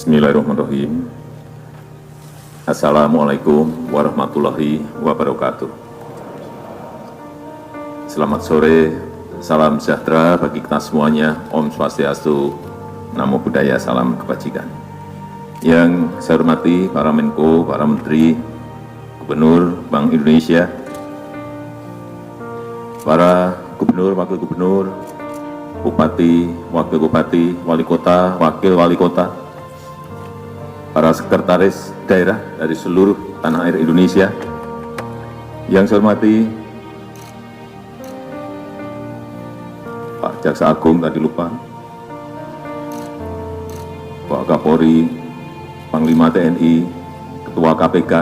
Bismillahirrahmanirrahim. Assalamualaikum warahmatullahi wabarakatuh. Selamat sore, salam sejahtera bagi kita semuanya. Om Swastiastu, Namo Buddhaya, salam kebajikan. Yang saya hormati para Menko, para Menteri, Gubernur Bank Indonesia, para Gubernur, Wakil Gubernur, Bupati, Wakil Bupati, Wali Kota, Wakil Wali Kota, para sekretaris daerah dari seluruh tanah air Indonesia. Yang saya hormati Pak Jaksa Agung, tadi lupa, Pak Kapolri, Panglima TNI, Ketua KPK,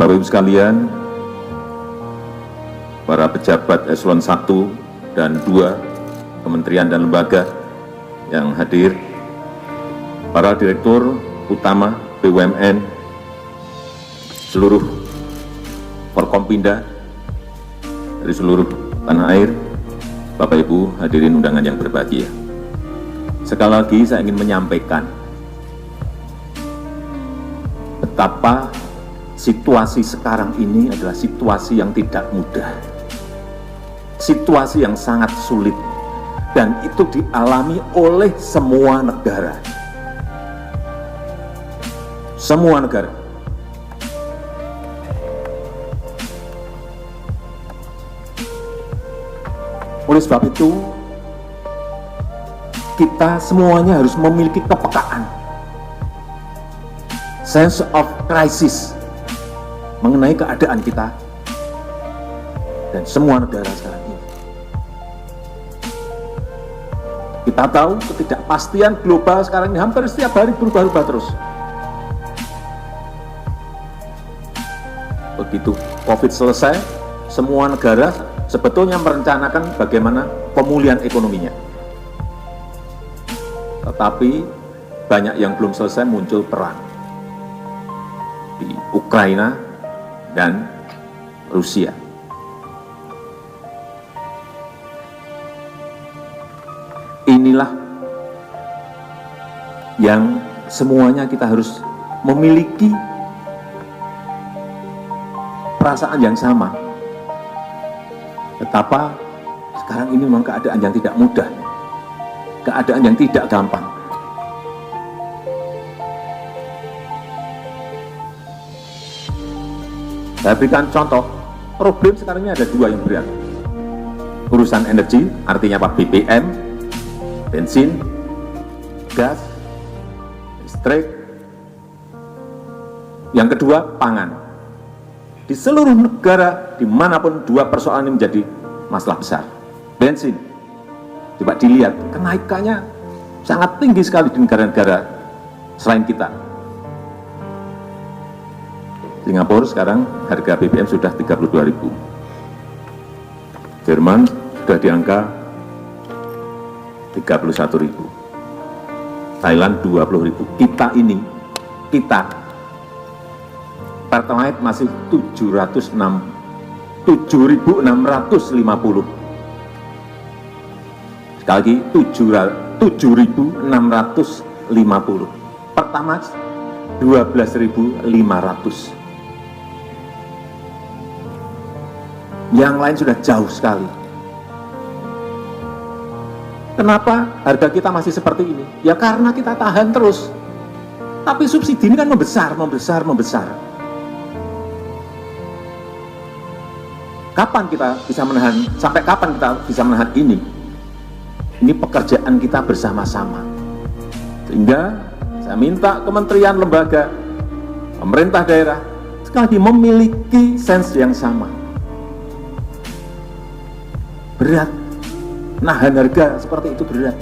Bapak Ibu sekalian, para pejabat eselon 1 dan 2 kementerian dan lembaga yang hadir, para direktur utama BUMN, seluruh Forkompinda dari seluruh tanah air, Bapak Ibu hadirin undangan yang berbahagia. Sekali lagi saya ingin menyampaikan betapa situasi sekarang ini adalah situasi yang tidak mudah, situasi yang sangat sulit, dan itu dialami oleh semua negara. Semua negara. Oleh sebab itu, kita semuanya harus memiliki kepekaan, sense of crisis mengenai keadaan kita dan semua negara sekarang ini. Kita tahu ketidakpastian global sekarang ini hampir setiap hari berubah-ubah terus. Begitu COVID selesai, semua negara sebetulnya merencanakan bagaimana pemulihan ekonominya. Tetapi banyak yang belum selesai, muncul perang di Ukraina dan Rusia. Inilah yang semuanya kita harus memiliki perasaan yang sama. Betapa sekarang ini memang keadaan yang tidak mudah, keadaan yang tidak gampang. Saya berikan contoh, problem sekarang ini ada 2 yang berat. Urusan energi, artinya apa? BBM, bensin, gas, listrik. Yang kedua, pangan. Di seluruh negara, dimanapun 2 persoalan ini menjadi masalah besar. Bensin, coba dilihat, kenaikannya sangat tinggi sekali di negara-negara selain kita. Singapura sekarang harga BBM sudah 32.000. Jerman sudah di angka 31.000. Thailand 20.000. Kita Pertalite masih 7.650. Sekali lagi 7.650. Pertamax 12.500. Yang lain sudah jauh sekali. Kenapa harga kita masih seperti ini? Ya karena kita tahan terus. Tapi subsidi ini kan membesar. Kapan kita bisa menahan, sampai kapan kita bisa menahan ini? Ini pekerjaan kita bersama-sama. Sehingga saya minta kementerian, lembaga, pemerintah daerah, sekali lagi memiliki sense yang sama. Berat, nahan harga seperti itu berat.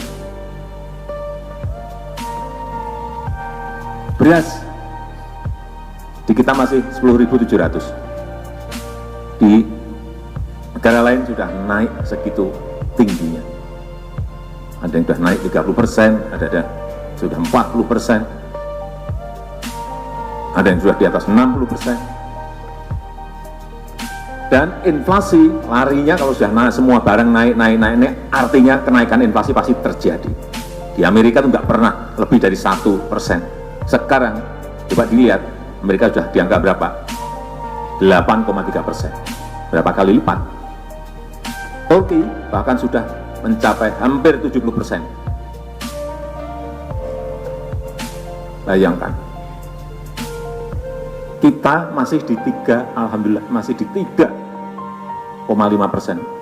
Beras, di kita masih 10.700. Di negara lain sudah naik segitu tingginya. Ada yang sudah naik 30%, ada sudah 40%, ada yang sudah di atas 60%. Dan inflasi larinya kalau sudah naik, semua barang naik, artinya kenaikan inflasi pasti terjadi. Di Amerika itu nggak pernah lebih dari 1%. Sekarang coba dilihat, Amerika sudah di angka berapa? 8,3%. Berapa kali lipat? Turki bahkan sudah mencapai hampir 70%. Bayangkan, kita masih di 3, alhamdulillah masih di 3,5%,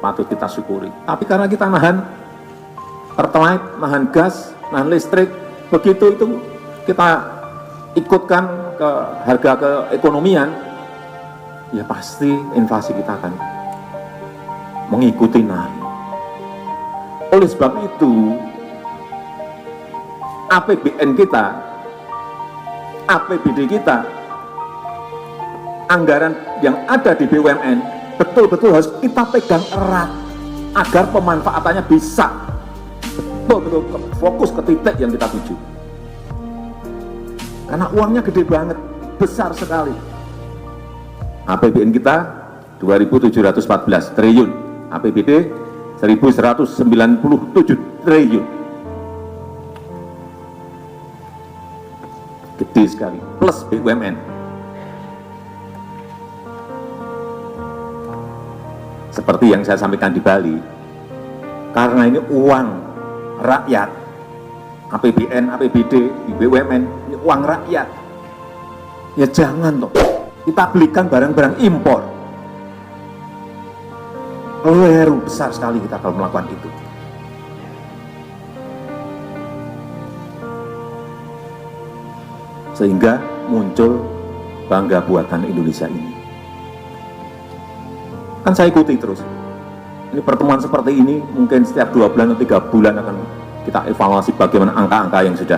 patut kita syukuri. Tapi karena kita nahan Pertalite, nahan gas, nahan listrik, begitu itu kita ikutkan ke harga keekonomian, ya pasti inflasi kita akan mengikuti naik. Oleh sebab itu, APBN kita, APBD kita, anggaran yang ada di BUMN betul-betul harus kita pegang erat agar pemanfaatannya bisa betul-betul fokus ke titik yang kita tuju. Karena uangnya gede banget, besar sekali. APBN kita 2.714 triliun, APBD 1.197 triliun. Gede sekali, plus BUMN. Seperti yang saya sampaikan di Bali, karena ini uang rakyat, APBN, APBD, di BUMN, ini uang rakyat. Ya jangan toh, kita belikan barang-barang impor. Keliru besar sekali kita kalau melakukan itu. Sehingga muncul bangga buatan Indonesia ini. Kan saya ikuti terus. Ini pertemuan seperti ini mungkin setiap 2 bulan atau 3 bulan akan kita evaluasi bagaimana angka-angka yang sudah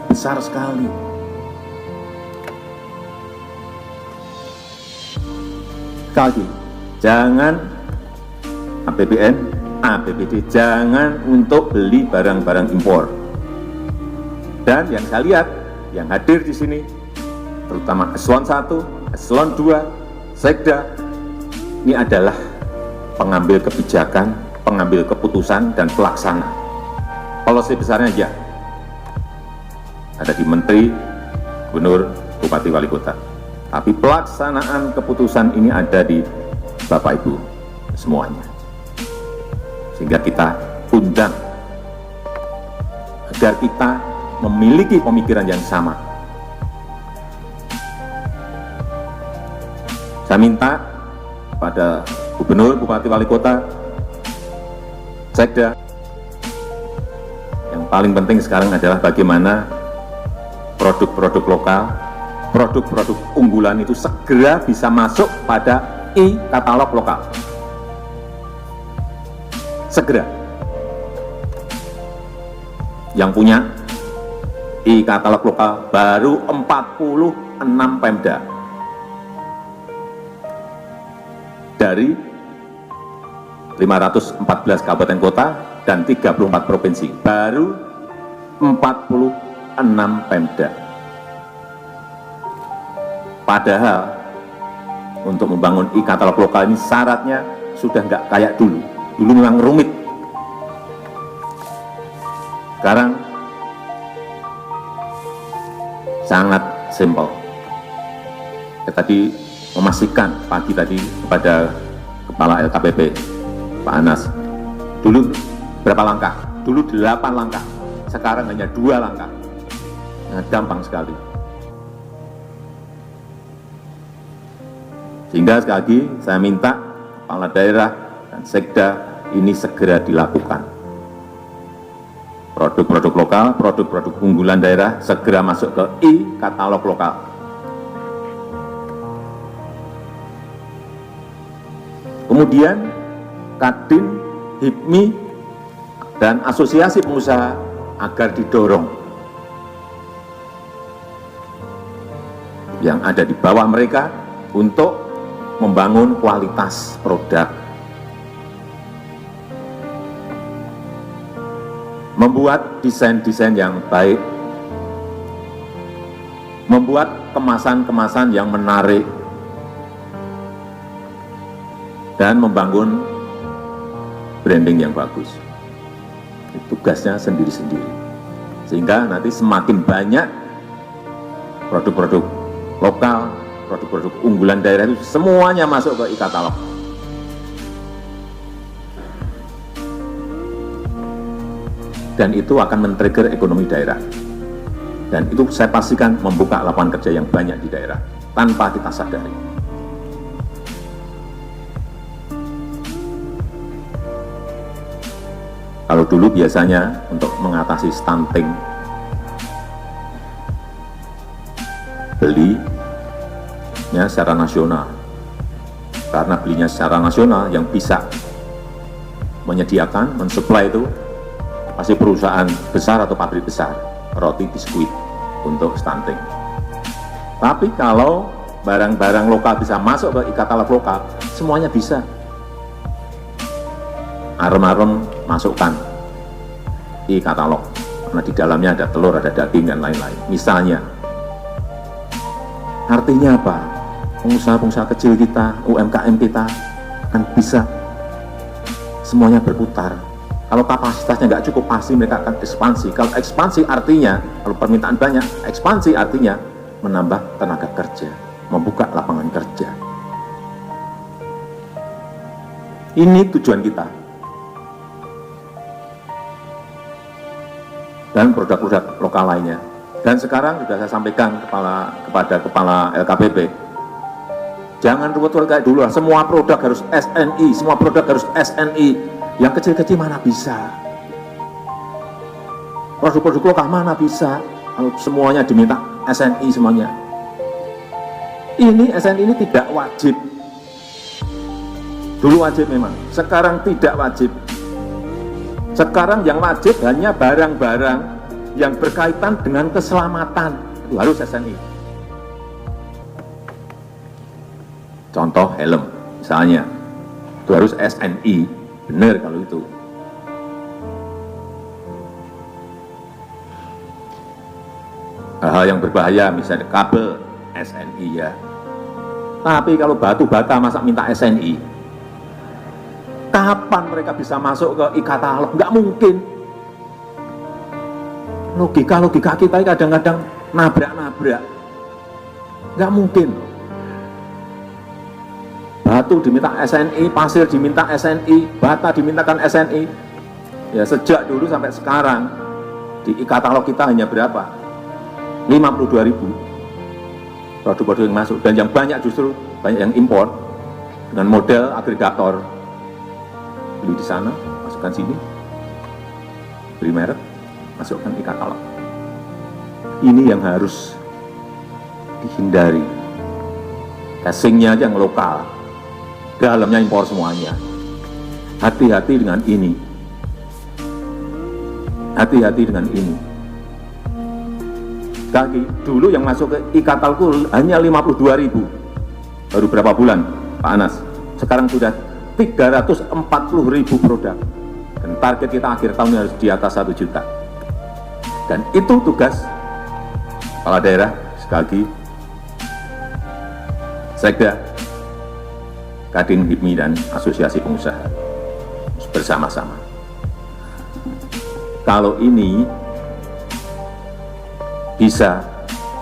besar sekali. Sekali lagi, jangan APBN, APBD, jangan untuk beli barang-barang impor. Dan yang saya lihat, yang hadir di sini, terutama eselon 1, eselon 2, sekda, ini adalah pengambil kebijakan, pengambil keputusan, dan pelaksana. Policy besarnya ya, ada di Menteri, Gubernur, Bupati, Wali Kota. Tapi pelaksanaan keputusan ini ada di Bapak Ibu semuanya. Sehingga kita undang agar kita memiliki pemikiran yang sama. Saya minta pada Gubernur, Bupati, Wali Kota, sekda, yang paling penting sekarang adalah bagaimana produk-produk lokal, produk-produk unggulan itu segera bisa masuk pada e-katalog lokal. Segera. Yang punya e-katalog lokal baru 46 Pemda. Dari 514 kabupaten kota dan 34 provinsi, baru 46 Pemda. Padahal untuk membangun e-katalog lokal ini syaratnya sudah nggak kayak dulu. Dulu memang rumit. Sekarang sangat simpel. Tadi memastikan pagi tadi kepada Kepala LKPP, Pak Anas, dulu berapa langkah? Dulu 8 langkah, sekarang hanya 2 langkah. Nah, gampang sekali. Sehingga sekali lagi saya minta kepala daerah dan sekda ini segera dilakukan. Produk-produk lokal, produk-produk unggulan daerah segera masuk ke e-katalog lokal. Kemudian Kadin, HIPMI, dan asosiasi pengusaha agar didorong yang ada di bawah mereka untuk membangun kualitas produk, membuat desain-desain yang baik, membuat kemasan-kemasan yang menarik, dan membangun branding yang bagus. Tugasnya sendiri-sendiri. Sehingga nanti semakin banyak produk-produk lokal, produk-produk unggulan daerah itu semuanya masuk ke e-katalog. Dan itu akan men-trigger ekonomi daerah. Dan itu saya pastikan membuka lapangan kerja yang banyak di daerah tanpa kita sadari. Kalau dulu biasanya untuk mengatasi stunting, belinya secara nasional. Karena belinya secara nasional yang bisa menyediakan, mensuplai itu pasti perusahaan besar atau pabrik besar, roti, biskuit untuk stunting. Tapi kalau barang-barang lokal bisa masuk ke e-katalog lokal, semuanya bisa. Arem-arem masukkan e-katalog, karena di dalamnya ada telur, ada daging, dan lain-lain. Misalnya, artinya apa? Pengusaha-pengusaha kecil kita, UMKM kita akan bisa semuanya berputar. Kalau kapasitasnya nggak cukup, pasti mereka akan ekspansi. Kalau ekspansi artinya, kalau permintaan banyak, ekspansi artinya menambah tenaga kerja, membuka lapangan kerja. Ini tujuan kita. Dan produk-produk lokal lainnya. Dan sekarang sudah saya sampaikan kepada Kepala LKPP, jangan ruwet-ruwet kayak dulu lah. Semua produk harus SNI, semua produk harus SNI. Yang kecil-kecil mana bisa? Produk-produk lokal mana bisa? Kalau semuanya diminta SNI semuanya. Ini SNI ini tidak wajib. Dulu wajib memang, sekarang tidak wajib. Sekarang yang wajib hanya barang-barang yang berkaitan dengan keselamatan, itu harus SNI. Contoh helm, misalnya, itu harus SNI, benar kalau itu. Hal-hal yang berbahaya, misalnya kabel, SNI ya. Tapi kalau batu bata masa minta SNI? Kapan mereka bisa masuk ke e-katalog? Nggak mungkin. Logika kita kadang-kadang nabrak-nabrak. Nggak mungkin. Batu diminta SNI, pasir diminta SNI, bata dimintakan SNI. Ya sejak dulu sampai sekarang, di e-katalog kita hanya berapa? 52.000 produk-produk yang masuk. Dan yang banyak justru, banyak yang impor dengan model agregator. Beli di sana, masukkan sini, beli merek, masukkan e-katalog. Ini yang harus dihindari. Casingnya aja yang lokal, dalamnya impor semuanya. Hati-hati dengan ini. Hati-hati dengan ini. Kaki dulu yang masuk ke e-katalog hanya 52.000. Baru berapa bulan, Pak Anas? Sekarang sudah 340.000 produk, dan target kita akhir tahun harus di atas 1 juta. Dan itu tugas kepala daerah, sekali lagi, Sekda, Kadin, HIPMI, dan Asosiasi Pengusaha bersama-sama. Kalau ini bisa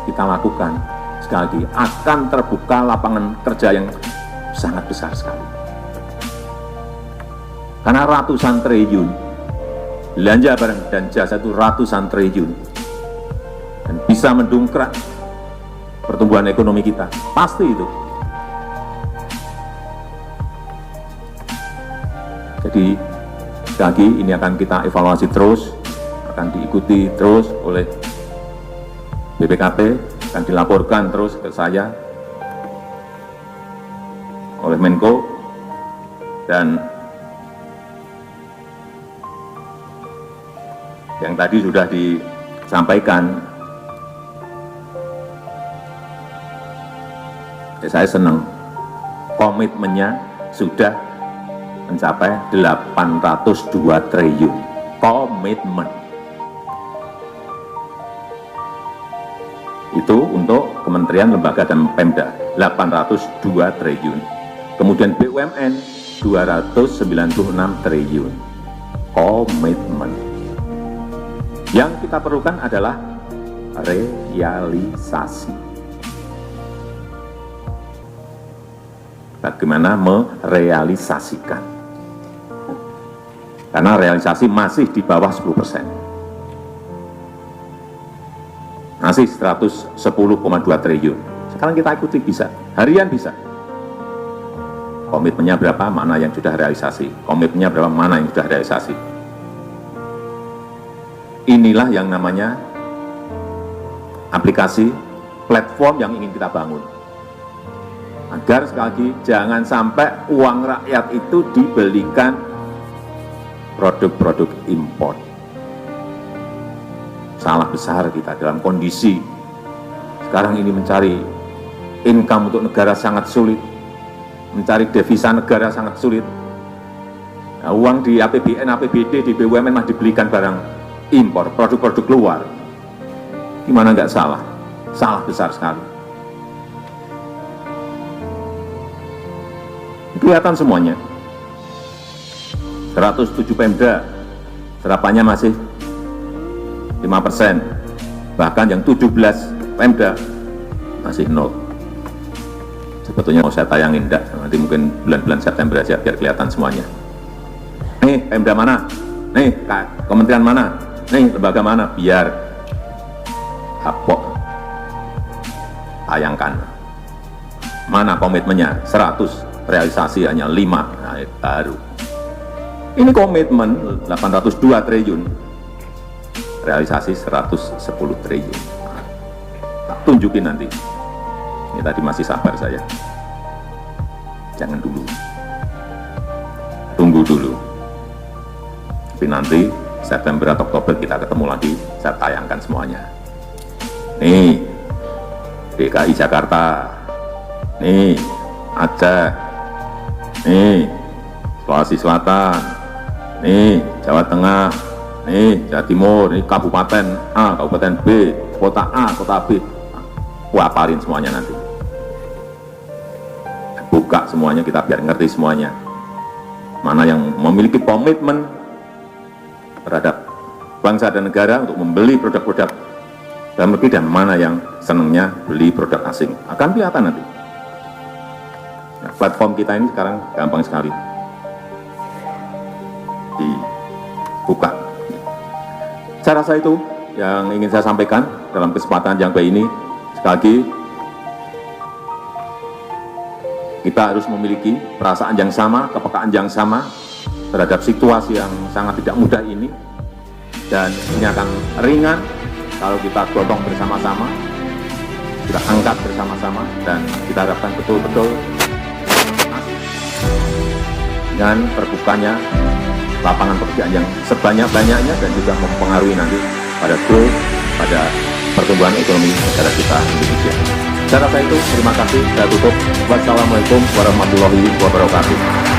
kita lakukan, sekali lagi, akan terbuka lapangan kerja yang sangat besar sekali. Karena ratusan triliun, belanja barang dan jasa itu ratusan triliun. Dan bisa mendongkrak pertumbuhan ekonomi kita, pasti itu. Jadi, sekali lagi ini akan kita evaluasi terus, akan diikuti terus oleh BPKP, akan dilaporkan terus ke saya, oleh Menko, dan yang tadi sudah disampaikan, ya saya senang komitmennya sudah mencapai 802 triliun. Komitmen itu untuk kementerian, lembaga, dan Pemda 802 triliun. Kemudian BUMN 296 triliun. Komitmen. Yang kita perlukan adalah realisasi. Bagaimana merealisasikan? Karena realisasi masih di bawah 10%. Masih 110,2 triliun. Sekarang kita ikuti bisa, harian bisa. Komitmennya berapa, mana yang sudah realisasi. Komitmennya berapa, mana yang sudah realisasi. Inilah yang namanya aplikasi, platform yang ingin kita bangun. Agar sekali lagi, jangan sampai uang rakyat itu dibelikan produk-produk impor. Salah besar kita dalam kondisi sekarang ini mencari income untuk negara sangat sulit, mencari devisa negara sangat sulit. Nah, uang di APBN, APBD, di BUMN mah dibelikan barang impor, produk-produk luar. Gimana nggak salah? Salah besar sekali. Kelihatan semuanya. 107 Pemda, serapannya masih 5%. Bahkan yang 17 Pemda masih 0. Sebetulnya mau saya tayangin enggak, nanti mungkin bulan-bulan September aja biar kelihatan semuanya. Nih Pemda mana? Nih kementerian mana? Nih lembaga mana? Biar kapok tayangkan. Mana komitmennya? 100, realisasi hanya 5. Nah, baru. Ini komitmen 802 triliun, realisasi 110 triliun. Tak tunjukin nanti. Ini tadi masih sabar saya. Jangan dulu. Tunggu dulu. Tapi nanti September atau Oktober kita ketemu lagi, saya tayangkan semuanya. Nih, DKI Jakarta. Nih, Aceh. Nih, Sulawesi Selatan. Nih, Jawa Tengah. Nih, Jawa Timur. Ini Kabupaten A, Kabupaten B, Kota A, Kota B. Waparin semuanya nanti. Buka semuanya, kita biar ngerti semuanya. Mana yang memiliki komitmen terhadap bangsa dan negara untuk membeli produk-produk dalam negeri, dan mana yang senangnya beli produk asing. Akan kelihatan nanti. Nah, platform kita ini sekarang gampang sekali dibuka. Saya rasa itu yang ingin saya sampaikan dalam kesempatan yang baik ini. Sekali lagi, kita harus memiliki perasaan yang sama, kepekaan yang sama terhadap situasi yang sangat tidak mudah ini, dan ini akan ringan kalau kita gotong bersama-sama, kita angkat bersama-sama, dan kita harapkan betul-betul dengan terbukanya lapangan pekerjaan yang sebanyak-banyaknya, dan juga mempengaruhi nanti pada growth, pada pertumbuhan ekonomi negara kita Indonesia. Saya rasa itu, terima kasih, saya tutup. Wassalamualaikum warahmatullahi wabarakatuh.